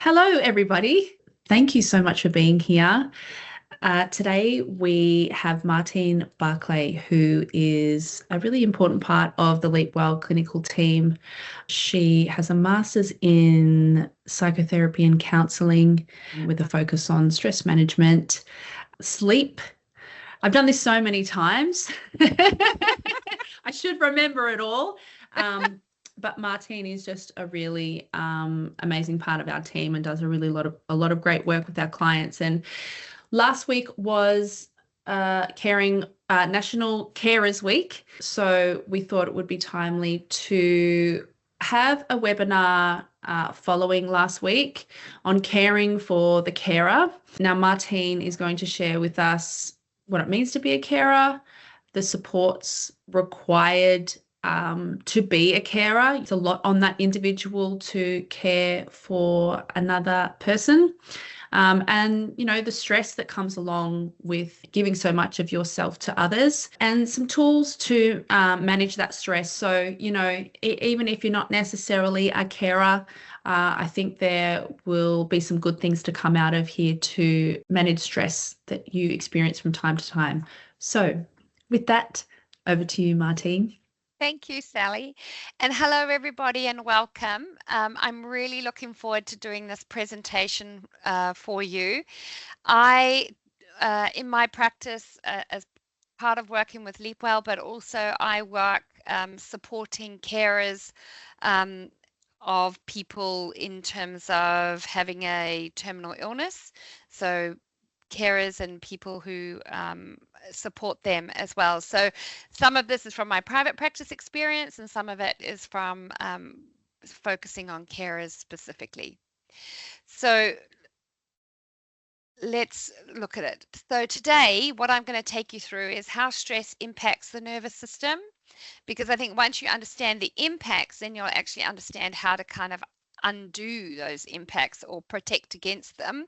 Hello, everybody. Thank you so much for being here. Today, we have Martine Barclay, who is a really important part of the Leap Well clinical team. She has a master's in psychotherapy and counseling with a focus on stress management, sleep. I've done this so many times. I should remember it all. But Martine is just a really amazing part of our team and does a lot of great work with our clients. And last week was caring National Carers Week, so we thought it would be timely to have a webinar following last week on caring for the carer. Now, Martine is going to share with us what it means to be a carer, the supports required to be a carer. It's a lot on that individual to care for another person. And, the stress that comes along with giving so much of yourself to others and some tools to manage that stress. So, even if you're not necessarily a carer, I think there will be some good things to come out of here to manage stress that you experience from time to time. So with that, over to you, Martine. Thank you, Sally. And hello, everybody, and welcome. I'm really looking forward to doing this presentation for you. In my practice, as part of working with Leap Well, but also I work supporting carers of people in terms of having a terminal illness. So carers and people who support them as well. So some of this is from my private practice experience and some of it is from focusing on carers specifically. So let's look at it. So today, what I'm going to take you through is how stress impacts the nervous system, because I think once you understand the impacts, then you'll actually understand how to kind of undo those impacts or protect against them.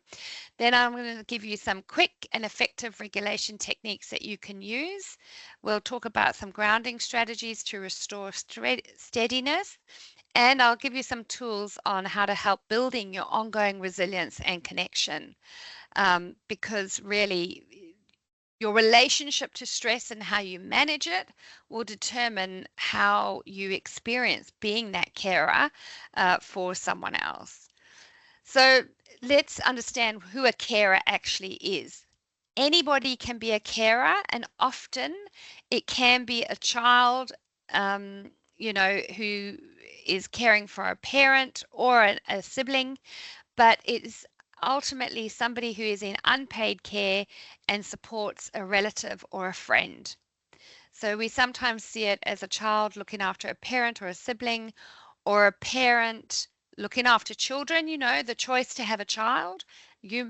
Then I'm going to give you some quick and effective regulation techniques that you can use. We'll talk about some grounding strategies to restore steadiness, and I'll give you some tools on how to help building your ongoing resilience and connection, because really your relationship to stress and how you manage it will determine how you experience being that carer for someone else. So let's understand who a carer actually is. Anybody can be a carer, and often it can be a child, who is caring for a parent or a sibling, but it's ultimately somebody who is in unpaid care and supports a relative or a friend. So we sometimes see it as a child looking after a parent or a sibling, or a parent looking after children. The choice to have a child, you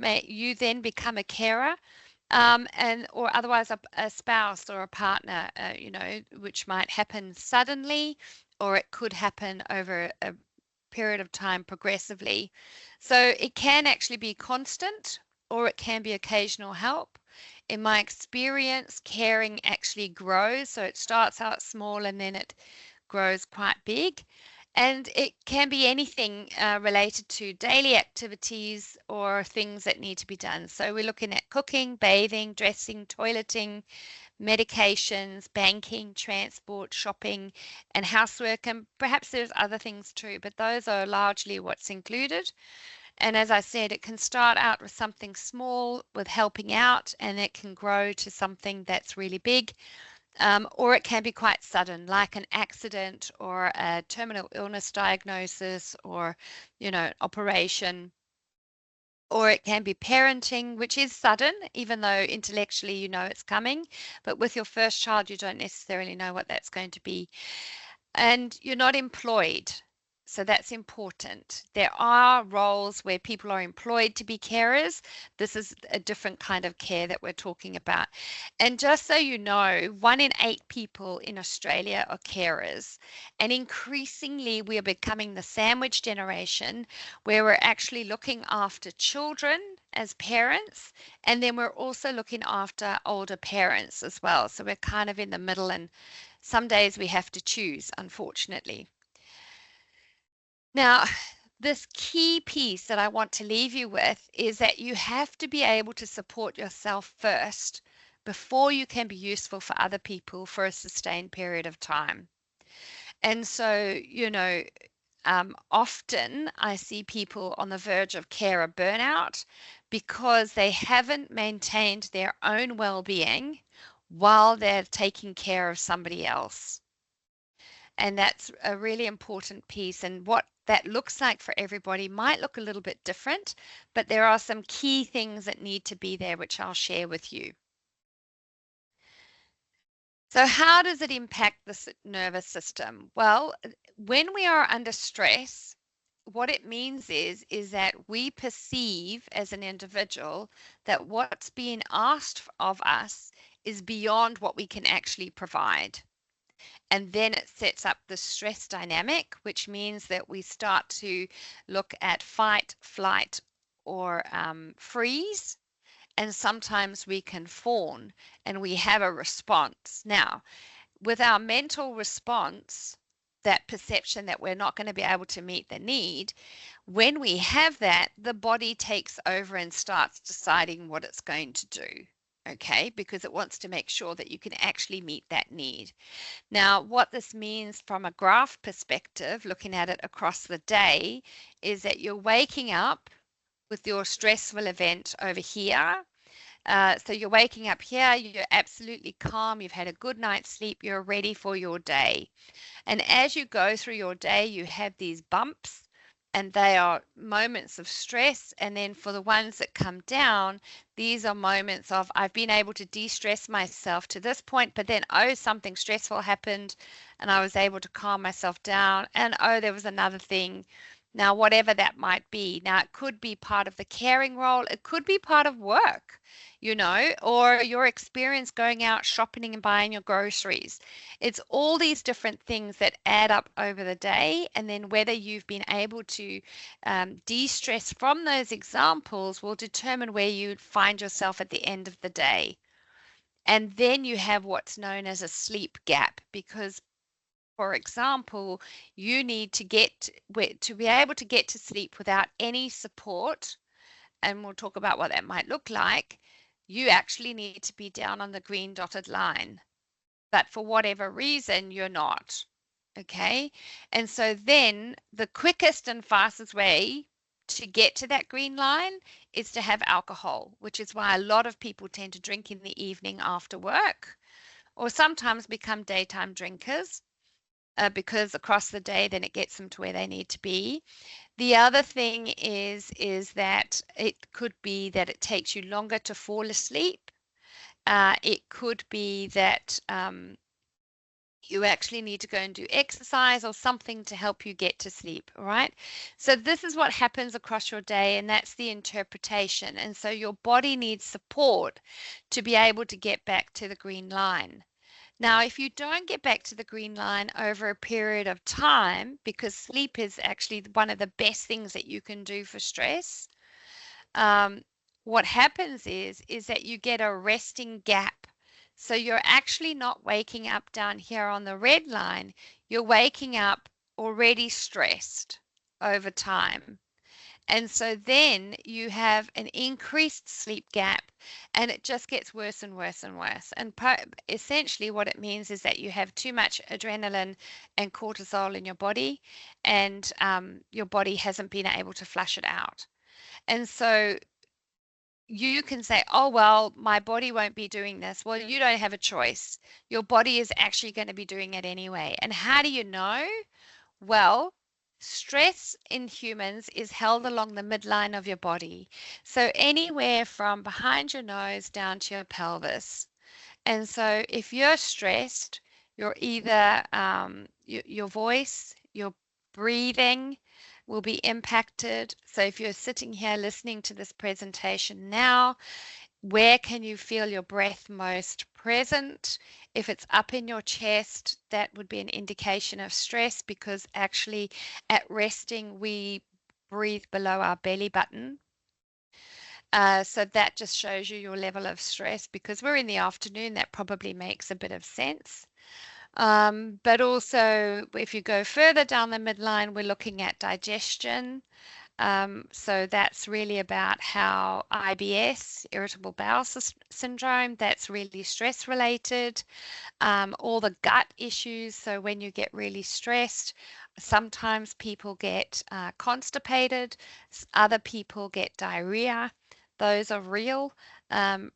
then become a carer, or otherwise a spouse or a partner, which might happen suddenly, or it could happen over a period of time progressively. So it can actually be constant, or it can be occasional help. In my experience, caring actually grows. So it starts out small and then it grows quite big. And it can be anything related to daily activities or things that need to be done. So we're looking at cooking, bathing, dressing, toileting, medications, banking, transport, shopping, and housework. And perhaps there's other things too, but those are largely what's included. And as I said, it can start out with something small with helping out, and it can grow to something that's really big. Or it can be quite sudden, like an accident or a terminal illness diagnosis or, operation. Or it can be parenting, which is sudden, even though intellectually you know it's coming. But with your first child, you don't necessarily know what that's going to be. And you're not employed. So that's important. There are roles where people are employed to be carers. This is a different kind of care that we're talking about. And just so you know, 1 in 8 people in Australia are carers. And increasingly, we are becoming the sandwich generation, where we're actually looking after children as parents, and then we're also looking after older parents as well. So we're kind of in the middle, and some days we have to choose, unfortunately. Now, this key piece that I want to leave you with is that you have to be able to support yourself first before you can be useful for other people for a sustained period of time. And so, often I see people on the verge of carer burnout because they haven't maintained their own well-being while they're taking care of somebody else. And that's a really important piece. And what that looks like for everybody might look a little bit different, but there are some key things that need to be there, which I'll share with you. So how does it impact the nervous system? Well, when we are under stress, what it means is that we perceive as an individual that what's being asked of us is beyond what we can actually provide. And then it sets up the stress dynamic, which means that we start to look at fight, flight, or freeze. And sometimes we can fawn and we have a response. Now, with our mental response, that perception that we're not going to be able to meet the need, when we have that, the body takes over and starts deciding what it's going to do, okay? Because it wants to make sure that you can actually meet that need. Now, what this means from a graph perspective, looking at it across the day, is that you're waking up with your stressful event over here. So you're waking up here, you're absolutely calm, you've had a good night's sleep, you're ready for your day. And as you go through your day, you have these bumps, and they are moments of stress. And then for the ones that come down, these are moments of, I've been able to de-stress myself to this point, but then, oh, something stressful happened and I was able to calm myself down. And oh, there was another thing. Now, whatever that might be. Now, it could be part of the caring role. It could be part of work, or your experience going out shopping and buying your groceries. It's all these different things that add up over the day. And then whether you've been able to de-stress from those examples will determine where you find yourself at the end of the day. And then you have what's known as a sleep gap, because for example, you need to be able to get to sleep without any support, and we'll talk about what that might look like. You actually need to be down on the green dotted line, but for whatever reason, you're not. Okay. And so then the quickest and fastest way to get to that green line is to have alcohol, which is why a lot of people tend to drink in the evening after work, or sometimes become daytime drinkers. Because across the day, then it gets them to where they need to be. The other thing is that it could be that it takes you longer to fall asleep. It could be that you actually need to go and do exercise or something to help you get to sleep, all right? So this is what happens across your day, and that's the interpretation. And so your body needs support to be able to get back to the green line. Now, if you don't get back to the green line over a period of time, because sleep is actually one of the best things that you can do for stress, what happens is that you get a resting gap. So you're actually not waking up down here on the red line. You're waking up already stressed over time. And so then you have an increased sleep gap, and it just gets worse and worse and worse. And essentially what it means is that you have too much adrenaline and cortisol in your body, and your body hasn't been able to flush it out. And so you can say, oh, well, my body won't be doing this. Well, you don't have a choice. Your body is actually going to be doing it anyway. And how do you know? Well, stress in humans is held along the midline of your body. So anywhere from behind your nose down to your pelvis. And so if you're stressed, you're either your voice, your breathing will be impacted. So if you're sitting here listening to this presentation now, where can you feel your breath most present? If it's up in your chest, that would be an indication of stress, because actually at resting, we breathe below our belly button. So that just shows you your level of stress. Because we're in the afternoon, that probably makes a bit of sense. But also, if you go further down the midline, we're looking at digestion. So that's really about how IBS, irritable bowel syndrome, that's really stress related. All the gut issues. So when you get really stressed, sometimes people get constipated, other people get diarrhea. Those are real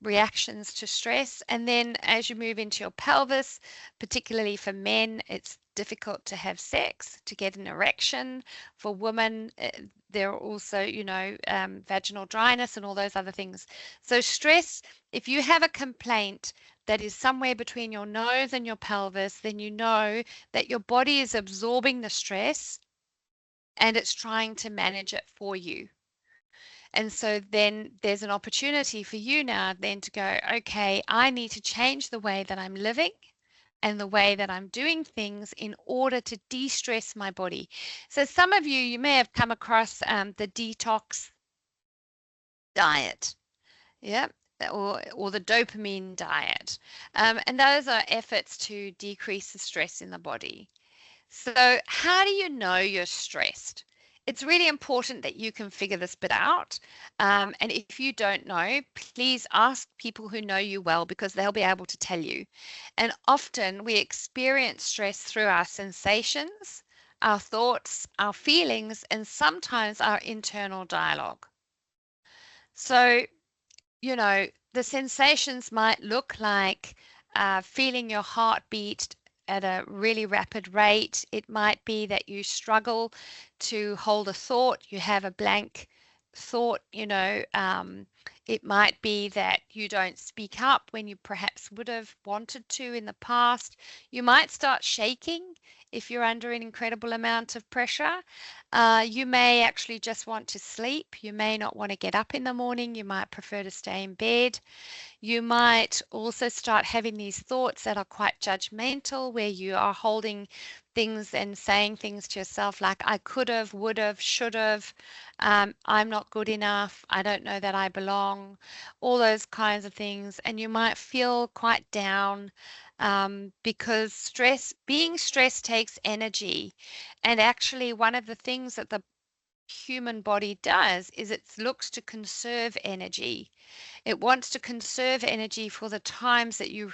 reactions to stress. And then as you move into your pelvis, particularly for men, it's difficult to have sex, to get an erection. For women, there are also, vaginal dryness and all those other things. So stress, if you have a complaint that is somewhere between your nose and your pelvis, then you know that your body is absorbing the stress and it's trying to manage it for you. And so then there's an opportunity for you now then to go, okay, I need to change the way that I'm living and the way that I'm doing things in order to de-stress my body. So some of you may have come across the detox diet. Yeah, or the dopamine diet. And those are efforts to decrease the stress in the body. So how do you know you're stressed? It's really important that you can figure this bit out. And if you don't know, please ask people who know you well because they'll be able to tell you. And often we experience stress through our sensations, our thoughts, our feelings, and sometimes our internal dialogue. So the sensations might look like feeling your heart beat at a really rapid rate. It might be that you struggle to hold a thought, you have a blank thought, it might be that you don't speak up when you perhaps would have wanted to in the past. You might start shaking if you're under an incredible amount of pressure. You may actually just want to sleep. You may not want to get up in the morning. You might prefer to stay in bed. You might also start having these thoughts that are quite judgmental, where you are holding things and saying things to yourself like, I could have, would have, should have, I'm not good enough, I don't know that I belong, all those kinds of things. And you might feel quite down because being stressed takes energy. And actually, one of the things that the human body does is it looks to conserve energy. It wants to conserve energy for the times that you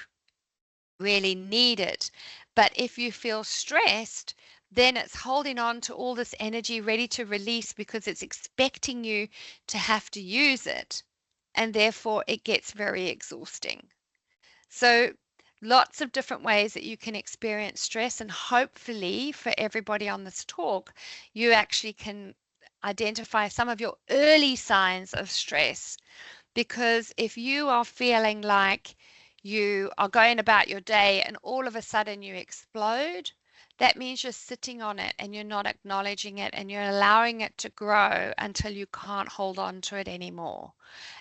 really need it. But if you feel stressed, then it's holding on to all this energy ready to release because it's expecting you to have to use it. And therefore, it gets very exhausting. So, lots of different ways that you can experience stress. And hopefully, for everybody on this talk, you actually can identify some of your early signs of stress. Because if you are feeling like you are going about your day and all of a sudden you explode, that means you're sitting on it and you're not acknowledging it and you're allowing it to grow until you can't hold on to it anymore.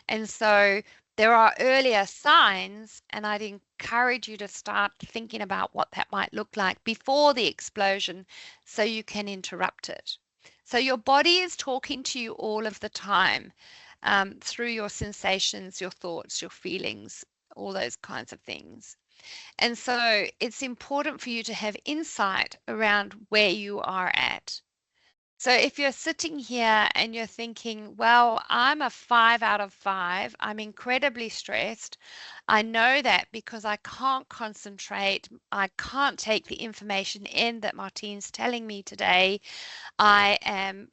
And so there are earlier signs, and I'd encourage you to start thinking about what that might look like before the explosion so you can interrupt it. So your body is talking to you all of the time through your sensations, your thoughts, your feelings, all those kinds of things. And so it's important for you to have insight around where you are at. So if you're sitting here and you're thinking, well, I'm a 5 out of 5, I'm incredibly stressed. I know that because I can't concentrate. I can't take the information in that Martine's telling me today. I am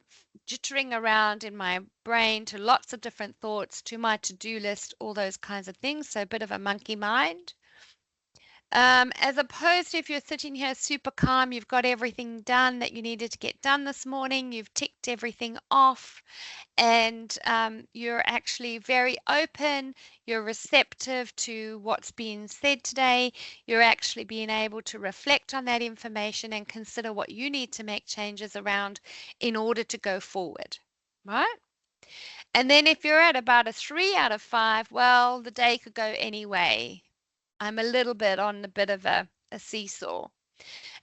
jittering around in my brain to lots of different thoughts, to my to-do list, all those kinds of things. So a bit of a monkey mind. As opposed to if you're sitting here super calm, you've got everything done that you needed to get done this morning, you've ticked everything off, and you're actually very open, you're receptive to what's being said today, you're actually being able to reflect on that information and consider what you need to make changes around in order to go forward, right? And then if you're at about a 3 out of 5, well, the day could go any way. I'm a little bit on a bit of a seesaw.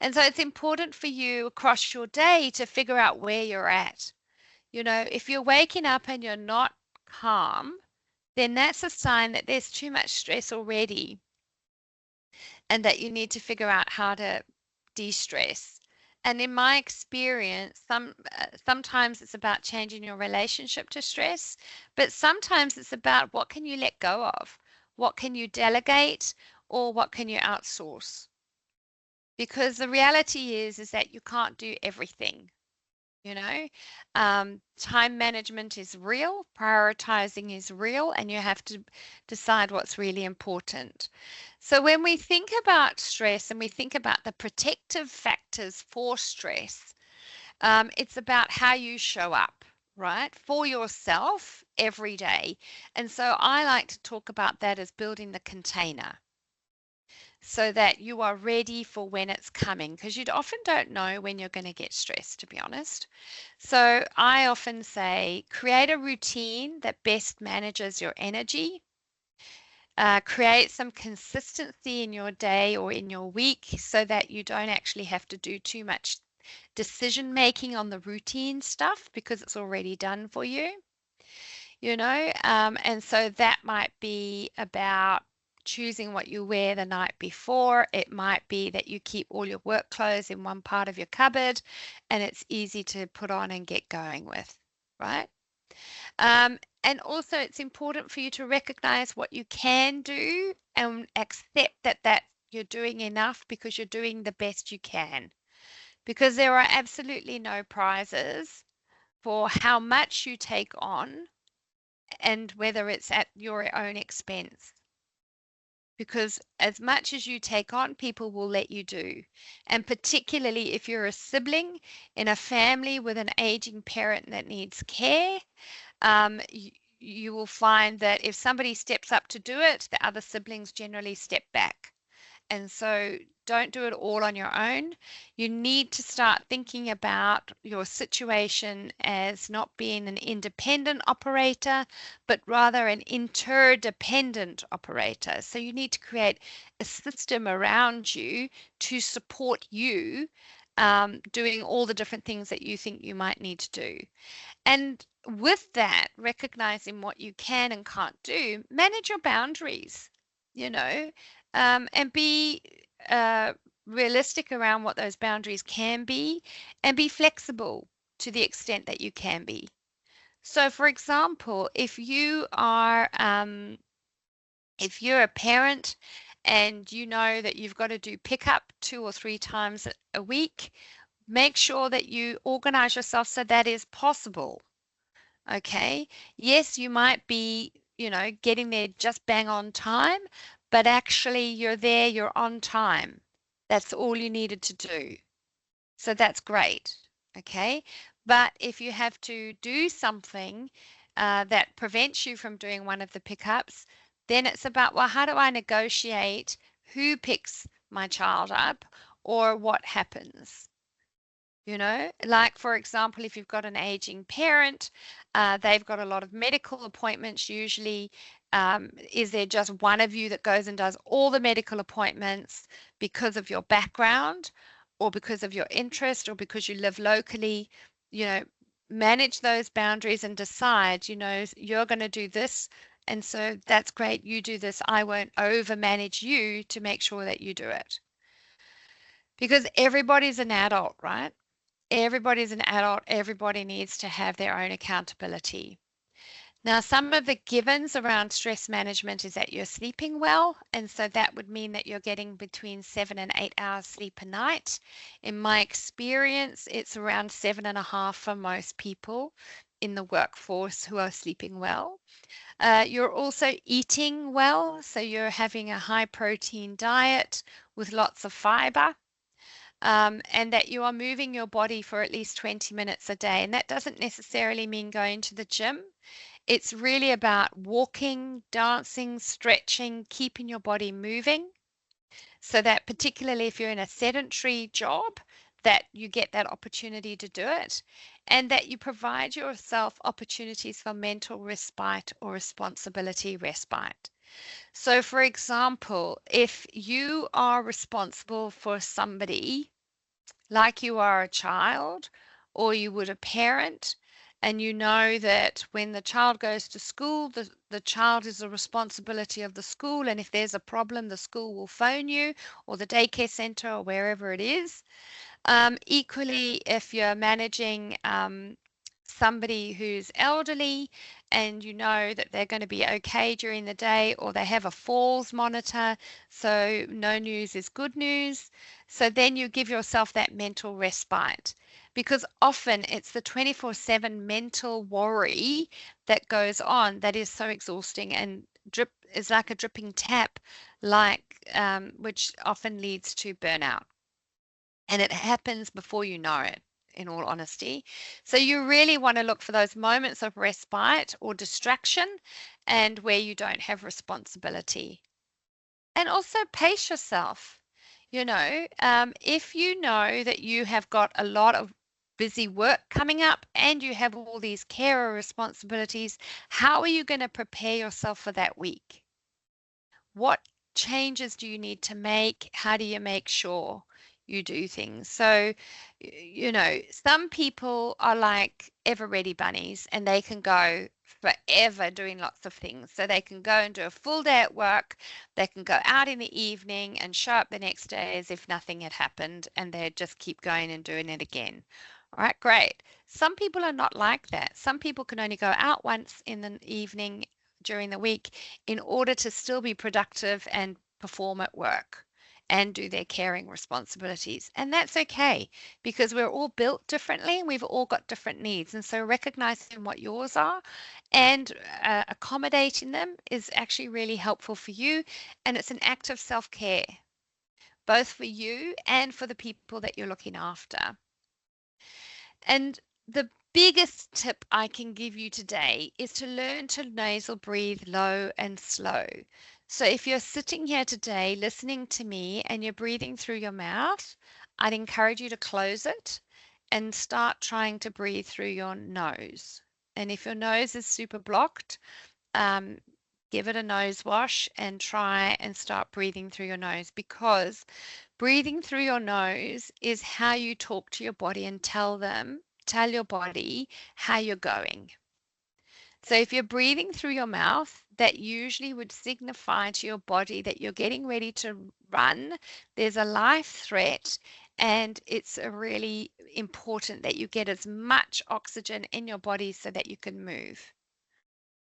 And so it's important for you across your day to figure out where you're at. If you're waking up and you're not calm, then that's a sign that there's too much stress already. and that you need to figure out how to de-stress. And in my experience, sometimes it's about changing your relationship to stress, but sometimes it's about what can you let go of, what can you delegate, or what can you outsource. Because the reality is that you can't do everything. You know, time management is real, prioritizing is real, and you have to decide what's really important. So when we think about stress and we think about the protective factors for stress, it's about how you show up, right, for yourself every day. And so I like to talk about that as building the container so that you are ready for when it's coming, because you often don't know when you're going to get stressed, to be honest. So I often say create a routine that best manages your energy. Create some consistency in your day or in your week so that you don't actually have to do too much decision making on the routine stuff because it's already done for you, and so that might be about choosing what you wear the night before. It might be that you keep all your work clothes in one part of your cupboard and it's easy to put on and get going with, right? And also it's important for you to recognize what you can do and accept that you're doing enough because you're doing the best you can. Because there are absolutely no prizes for how much you take on and whether it's at your own expense. Because as much as you take on, people will let you do. And particularly if you're a sibling in a family with an aging parent that needs care, you will find that if somebody steps up to do it, the other siblings generally step back. And so don't do it all on your own. You need to start thinking about your situation as not being an independent operator, but rather an interdependent operator. So you need to create a system around you to support you doing all the different things that you think you might need to do. And with that, recognizing what you can and can't do, manage your boundaries, you know, and be realistic around what those boundaries can be and be flexible to the extent that you can be. So, for example, if you're a parent and you know that you've got to do pickup 2 or 3 times a week, make sure that you organize yourself so that is possible. Okay. Yes, you might be, getting there just bang on time, but actually you're there, you're on time. That's all you needed to do. So that's great. Okay. But if you have to do something that prevents you from doing one of the pickups, then it's about, well, how do I negotiate who picks my child up or what happens? Like for example, if you've got an aging parent, they've got a lot of medical appointments usually. Is there just one of you that goes and does all the medical appointments because of your background or because of your interest or because you live locally? Manage those boundaries and decide, you're going to do this. And so that's great. You do this. I won't over manage you to make sure that you do it. Because everybody's an adult, right? Everybody's an adult. Everybody needs to have their own accountability. Now, some of the givens around stress management is that you're sleeping well. And so that would mean that you're getting between 7 and 8 hours sleep a night. In my experience, it's around 7.5 for most people in the workforce who are sleeping well. You're also eating well. So you're having a high protein diet with lots of fiber. And that you are moving your body for at least 20 minutes a day. And that doesn't necessarily mean going to the gym. It's really about walking, dancing, stretching, keeping your body moving so that particularly if you're in a sedentary job, that you get that opportunity to do it and that you provide yourself opportunities for mental respite or responsibility respite. So, for example, if you are responsible for somebody like you are a child or you would a parent, And you know that when the child goes to school, the child is the responsibility of the school. And if there's a problem, the school will phone you or the daycare center or wherever it is. Equally, if you're managing somebody who's elderly and you know that they're going to be okay during the day, or they have a falls monitor, so no news is good news. So then you give yourself that mental respite, because often it's the 24/7 mental worry that goes on that is so exhausting and drip is like a dripping tap, which often leads to burnout. And it happens before you know it, in all honesty. So you really want to look for those moments of respite or distraction and where you don't have responsibility. And also pace yourself. If you know that you have got a lot of busy work coming up and you have all these carer responsibilities, how are you going to prepare yourself for that week? What changes do you need to make? How do you make sure you do things? So, some people are like ever ready bunnies and they can go forever doing lots of things. So they can go and do a full day at work, they can go out in the evening and show up the next day as if nothing had happened, and they just keep going and doing it again. All right, great. Some people are not like that. Some people can only go out once in the evening during the week in order to still be productive and perform at work and do their caring responsibilities. And that's okay, because we're all built differently and we've all got different needs. And so recognizing what yours are and accommodating them is actually really helpful for you. And it's an act of self-care, both for you and for the people that you're looking after. And the biggest tip I can give you today is to learn to nasal breathe low and slow. So if you're sitting here today listening to me and you're breathing through your mouth, I'd encourage you to close it and start trying to breathe through your nose. And if your nose is super blocked, um, give it a nose wash and try and start breathing through your nose, because breathing through your nose is how you talk to your body and tell your body how you're going. So if you're breathing through your mouth, that usually would signify to your body that you're getting ready to run. There's a life threat, and it's really important that you get as much oxygen in your body so that you can move.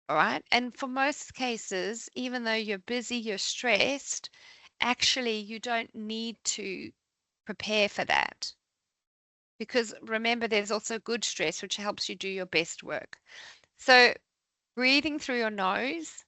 All right. And for most cases, even though you're busy, you're stressed, actually, you don't need to prepare for that. Because remember, there's also good stress, which helps you do your best work. So, breathing through your nose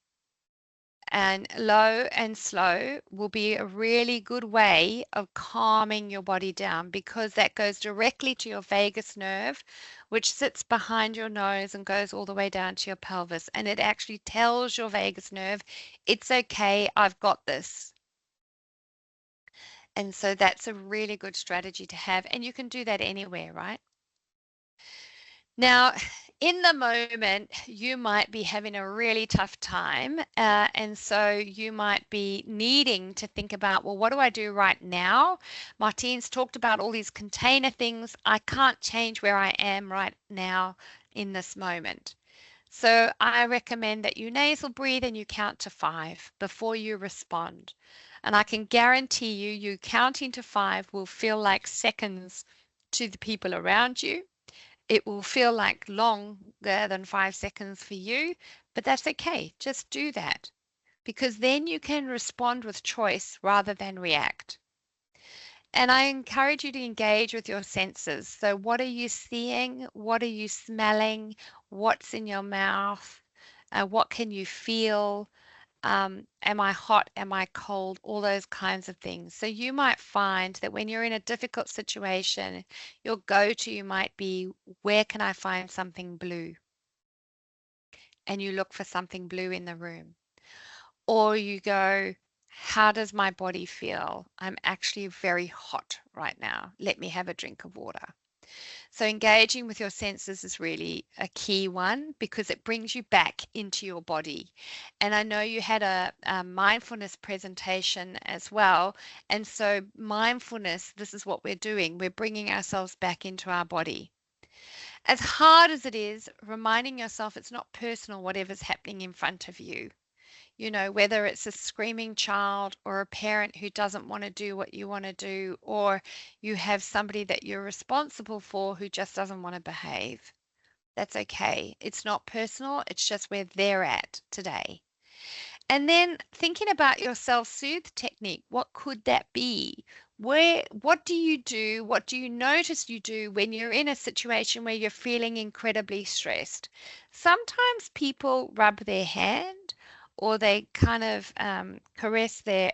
and low and slow will be a really good way of calming your body down, because that goes directly to your vagus nerve, which sits behind your nose and goes all the way down to your pelvis. And it actually tells your vagus nerve, it's okay, I've got this. And so that's a really good strategy to have. And you can do that anywhere, right? Now, in the moment, you might be having a really tough time. And so you might be needing to think about, well, what do I do right now? Martine's talked about all these container things. I can't change where I am right now in this moment. So I recommend that you nasal breathe and you count to 5 before you respond. And I can guarantee you counting to 5 will feel like seconds to the people around you. It will feel like longer than 5 seconds for you, but that's okay. Just do that, because then you can respond with choice rather than react. And I encourage you to engage with your senses. So what are you seeing? What are you smelling? What's in your mouth? What can you feel? Am I hot? Am I cold? All those kinds of things. So you might find that when you're in a difficult situation, your go-to might be, where can I find something blue? And you look for something blue in the room. Or you go, how does my body feel? I'm actually very hot right now. Let me have a drink of water. So engaging with your senses is really a key one, because it brings you back into your body. And I know you had a mindfulness presentation as well. And so mindfulness, this is what we're doing. We're bringing ourselves back into our body. As hard as it is, reminding yourself it's not personal, whatever's happening in front of you. You know, whether it's a screaming child or a parent who doesn't want to do what you want to do, or you have somebody that you're responsible for who just doesn't want to behave. That's okay. It's not personal, it's just where they're at today. And then thinking about your self-soothe technique, what could that be? What do you do? What do you notice you do when you're in a situation where you're feeling incredibly stressed? Sometimes people rub their hand or they kind of caress their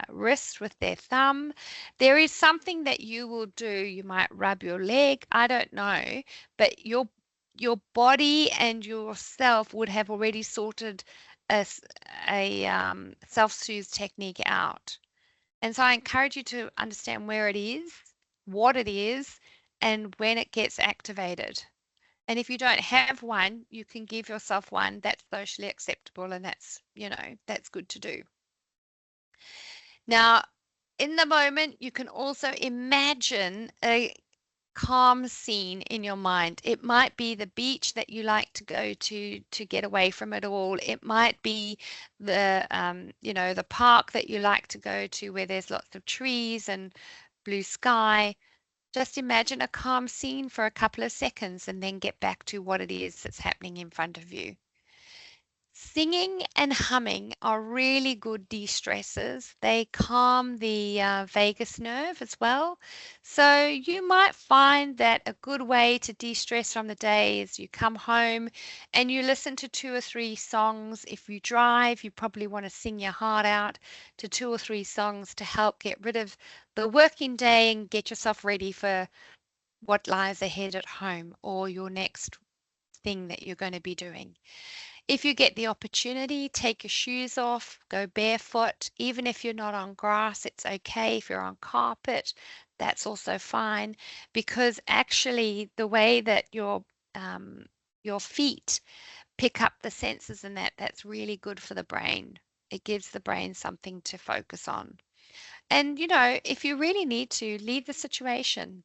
wrist with their thumb. There is something that you will do. You might rub your leg. I don't know, but your body and yourself would have already sorted a, self-soothe technique out. And so I encourage you to understand where it is, what it is, and when it gets activated. And if you don't have one, you can give yourself one that's socially acceptable and that's, that's good to do. Now, in the moment, you can also imagine a calm scene in your mind. It might be the beach that you like to go to get away from it all. It might be the park that you like to go to where there's lots of trees and blue sky. Just imagine a calm scene for a couple of seconds and then get back to what it is that's happening in front of you. Singing and humming are really good de-stressors. They calm the vagus nerve as well. So you might find that a good way to de-stress from the day is you come home and you listen to 2 or 3 songs. If you drive, you probably want to sing your heart out to 2 or 3 songs to help get rid of the working day and get yourself ready for what lies ahead at home or your next thing that you're going to be doing. If you get the opportunity, take your shoes off, go barefoot. Even if you're not on grass, it's okay. If you're on carpet, that's also fine, because actually the way that your feet pick up the senses and that's really good for the brain. It gives the brain something to focus on. And if you really need to, leave the situation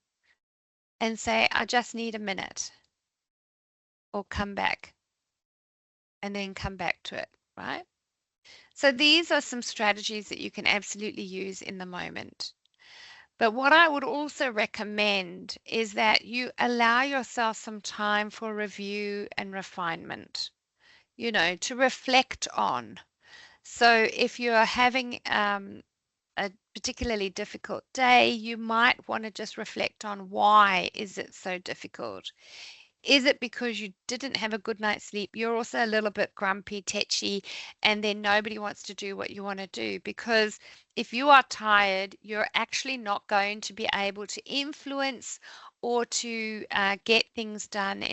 and say, I just need a minute, or come back, and then come back to it, right? So these are some strategies that you can absolutely use in the moment. But what I would also recommend is that you allow yourself some time for review and refinement, to reflect on. So if you're having a particularly difficult day, you might want to just reflect on why is it so difficult. Is it because you didn't have a good night's sleep? You're also a little bit grumpy, tetchy, and then nobody wants to do what you want to do. Because if you are tired, you're actually not going to be able to influence or to get things done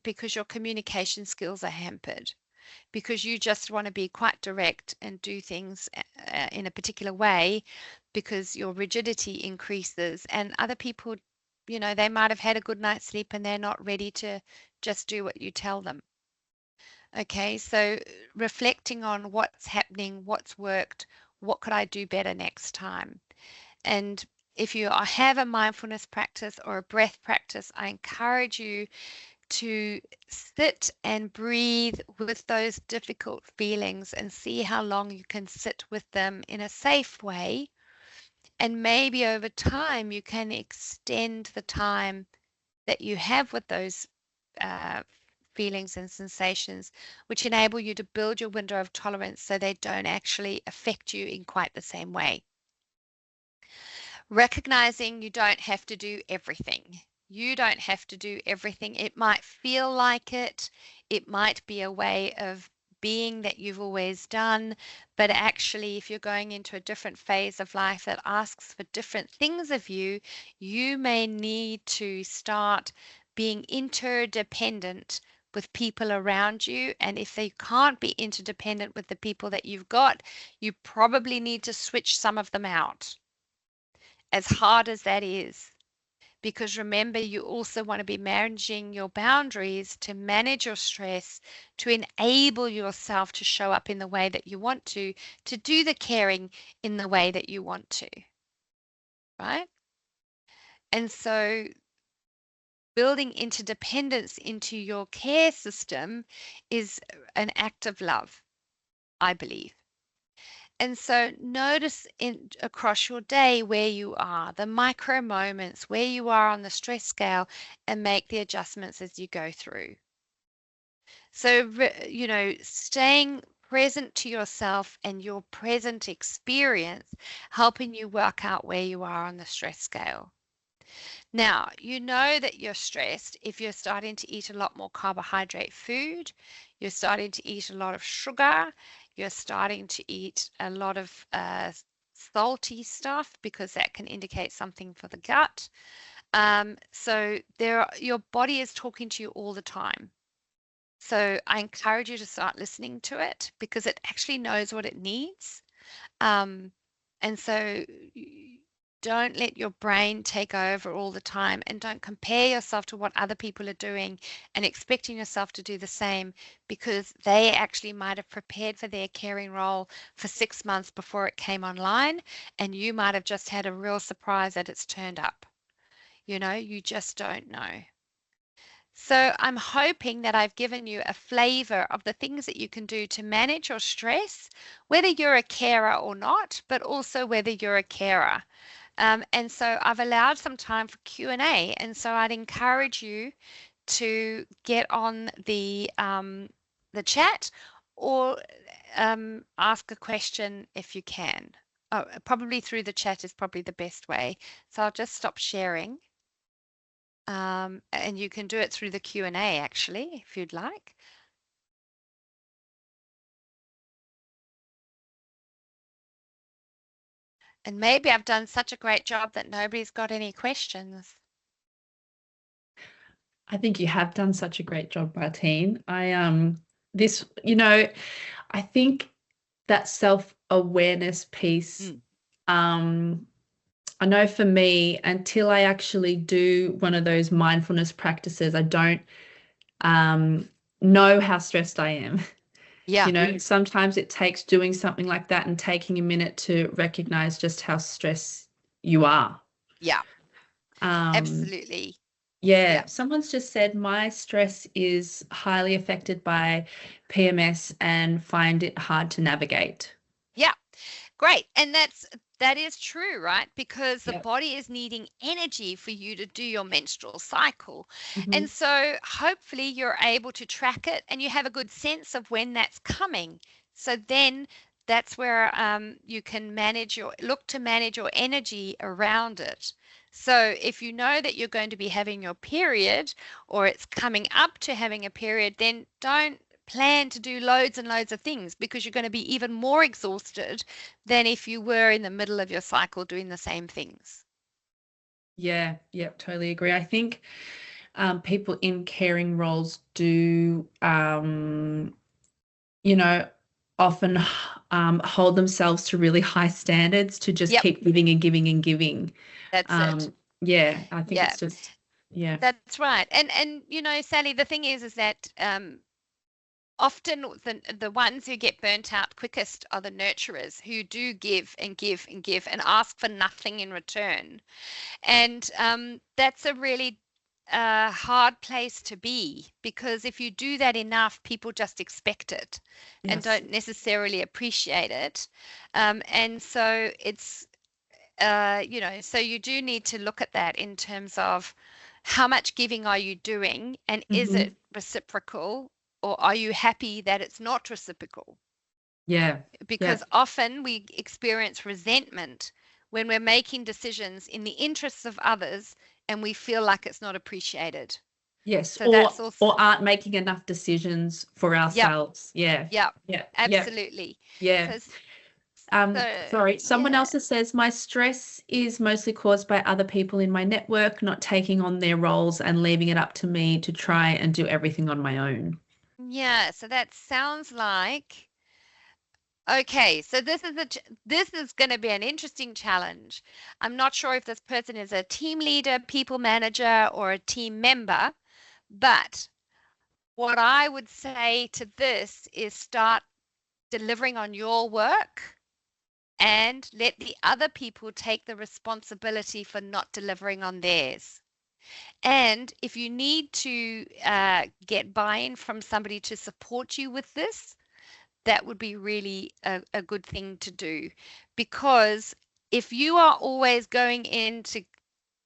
because your communication skills are hampered. Because you just want to be quite direct and do things in a particular way because your rigidity increases, and other people, they might have had a good night's sleep and they're not ready to just do what you tell them. Okay, so reflecting on what's happening, what's worked, what could I do better next time? And if you have a mindfulness practice or a breath practice, I encourage you to sit and breathe with those difficult feelings and see how long you can sit with them in a safe way. And maybe over time, you can extend the time that you have with those uh, feelings and sensations, which enable you to build your window of tolerance so they don't actually affect you in quite the same way. Recognizing you don't have to do everything. You don't have to do everything. It might feel like it. It might be a way of being that you've always done. But actually, if you're going into a different phase of life that asks for different things of you, you may need to start being interdependent with people around you. And if they can't be interdependent with the people that you've got, you probably need to switch some of them out, as hard as that is. Because remember, you also want to be managing your boundaries to manage your stress, to enable yourself to show up in the way that you want to do the caring in the way that you want to, right? And so building interdependence into your care system is an act of love, I believe. And so notice across your day where you are, the micro moments, where you are on the stress scale, and make the adjustments as you go through. So, staying present to yourself and your present experience, helping you work out where you are on the stress scale. Now, you know that you're stressed if you're starting to eat a lot more carbohydrate food, you're starting to eat a lot of sugar, you're starting to eat a lot of salty stuff, because that can indicate something for the gut. So your body is talking to you all the time. So I encourage you to start listening to it, because it actually knows what it needs. And so don't let your brain take over all the time, and don't compare yourself to what other people are doing and expecting yourself to do the same, because they actually might have prepared for their caring role for 6 months before it came online, and you might have just had a real surprise that it's turned up. You just don't know. So I'm hoping that I've given you a flavor of the things that you can do to manage your stress, whether you're a carer or not, but also whether you're a carer. And so I've allowed some time for Q&A, and so I'd encourage you to get on the chat, or ask a question if you can. Oh, probably through the chat is probably the best way. So I'll just stop sharing. And you can do it through the Q&A actually, if you'd like. And maybe I've done such a great job that nobody's got any questions. I think you have done such a great job, Martine. I think that self-awareness piece, I know for me, until I actually do one of those mindfulness practices, I don't know how stressed I am. Yeah. Sometimes it takes doing something like that and taking a minute to recognize just how stressed you are. Yeah. Um, Absolutely. Yeah, someone's just said my stress is highly affected by PMS and find it hard to navigate. Yeah. Great. And that is true, right? Because the Yep. body is needing energy for you to do your menstrual cycle. Mhm. And so hopefully you're able to track it, and you have a good sense of when that's coming. So then that's where you can look to manage your energy around it. So if you know that you're going to be having your period, or it's coming up to having a period, then don't plan to do loads and loads of things, because you're going to be even more exhausted than if you were in the middle of your cycle doing the same things. Yeah, totally agree. I think people in caring roles do, often hold themselves to really high standards to just Yep, keep giving and giving and giving. that's it. Yeah, I think Yeah, it's just, yeah. that's right. And Sally, the thing is that often the ones who get burnt out quickest are the nurturers, who do give and give and give and ask for nothing in return. And that's a really hard place to be, because if you do that enough, people just expect it and Yes. don't necessarily appreciate it. And so it's, so you do need to look at that in terms of how much giving are you doing, and is Mhm. it reciprocal, or are you happy that it's not reciprocal? Yeah, Because often we experience resentment when we're making decisions in the interests of others, and we feel like it's not appreciated. yes, So that's also, or aren't making enough decisions for yep, ourselves. Yeah, yep, yeah, yeah, absolutely. yeah. So, Sorry, someone yeah, else says my stress is mostly caused by other people in my network not taking on their roles and leaving it up to me to try and do everything on my own. yeah. So that sounds like, okay, so this is going to be an interesting challenge. I'm not sure if this person is a team leader, people manager, or a team member, but what I would say to this is start delivering on your work, and let the other people take the responsibility for not delivering on theirs. And if you need to get buy-in from somebody to support you with this, that would be really a good thing to do. Because if you are always going in to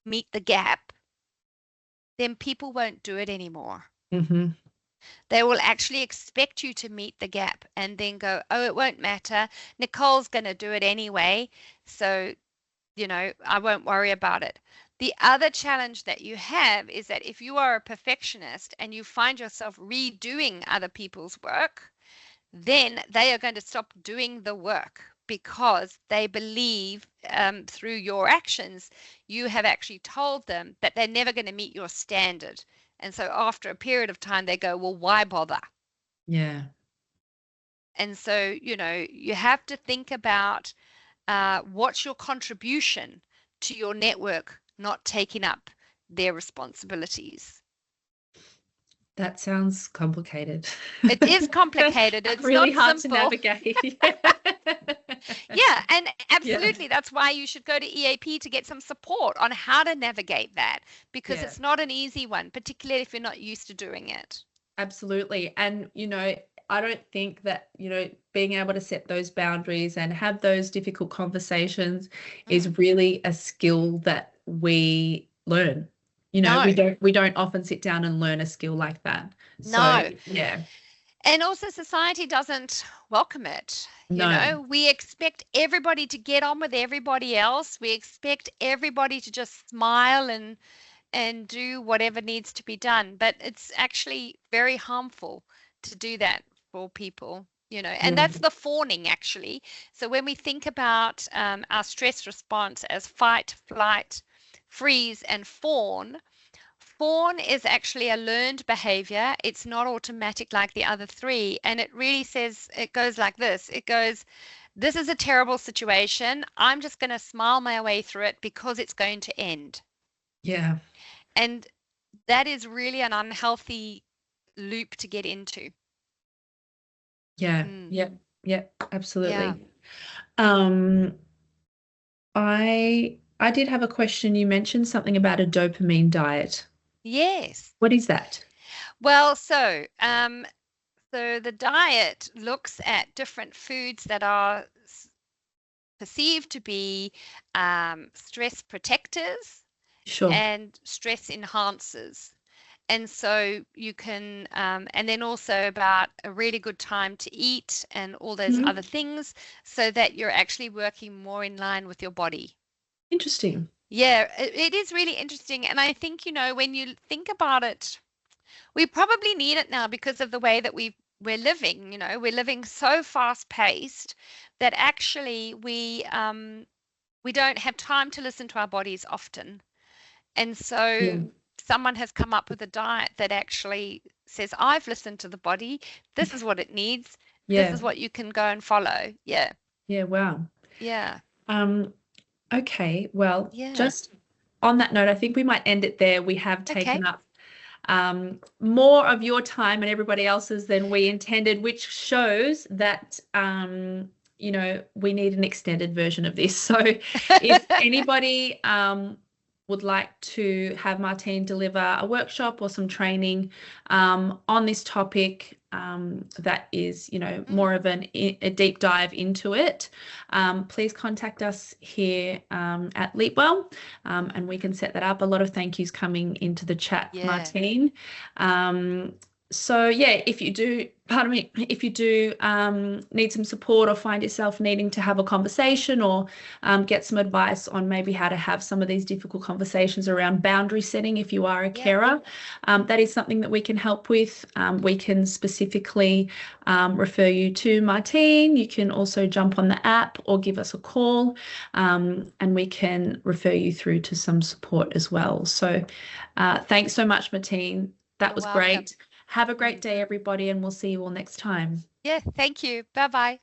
meet the gap, then people won't do it anymore. Mm-hmm. They will actually expect you to meet the gap and then go, oh, it won't matter. Nicole's going to do it anyway. So, I won't worry about it. The other challenge that you have is that if you are a perfectionist and you find yourself redoing other people's work, then they are going to stop doing the work because they believe through your actions, you have actually told them that they're never going to meet your standard. And so after a period of time, they go, well, why bother? Yeah. And so, you have to think about what's your contribution to your network not taking up their responsibilities. That sounds complicated. It is complicated. It's really not hard simple. to navigate. Yeah, and Yeah. absolutely. That's why you should go to EAP to get some support on how to navigate that, because Yeah. it's not an easy one, particularly if you're not used to doing it. Absolutely. And, I don't think that, being able to set those boundaries and have those difficult conversations is really a skill that we learn. No, We don't often sit down and learn a skill like that. So, no. yeah, And also, society doesn't welcome it. no. We expect everybody to get on with everybody else. We expect everybody to just smile and do whatever needs to be done. But it's actually very harmful to do that for people, and Yeah. that's the fawning actually. So when we think about our stress response as fight, flight, freeze, and fawn, fawn is actually a learned behavior. It's not automatic like the other three. And it really says, it goes like this. It goes, this is a terrible situation. I'm just going to smile my way through it because it's going to end. Yeah. And that is really an unhealthy loop to get into. Yeah. Mm, Yeah. Yeah. yeah. Absolutely. Um, I did have a question. You mentioned something about a dopamine diet. Yes. What is that? Well, so the diet looks at different foods that are perceived to be stress protectors Sure. and stress enhancers. And so you can, and then also about a really good time to eat and all those Mhm. other things so that you're actually working more in line with your body. Interesting. Yeah, it is really interesting. And I think, when you think about it, we probably need it now because of the way that we're living, we're living so fast paced that actually we don't have time to listen to our bodies often. And Yeah. so someone has come up with a diet that actually says, I've listened to the body. This is what it needs. This Yeah. is what you can go and follow. Yeah. Yeah. Wow. Yeah. Um, okay. Well, Yeah. just on that note, I think we might end it there. We have Okay. taken up more of your time and everybody else's than we intended, which shows that we need an extended version of this. So if anybody would like to have Martine deliver a workshop or some training on this topic that is, more of a deep dive into it, please contact us here at Leapwell, and we can set that up. A lot of thank yous coming into the chat, Yeah. Martine. So yeah, if you do, pardon me, if you do need some support or find yourself needing to have a conversation or get some advice on maybe how to have some of these difficult conversations around boundary setting, if you are a carer, that is something that we can help with. We can specifically refer you to Martine. You can also jump on the app or give us a call, and we can refer you through to some support as well. So thanks so much, Martine. That You're was welcome. great. Have a great day, everybody, and we'll see you all next time. Yeah. Thank you. Bye-bye.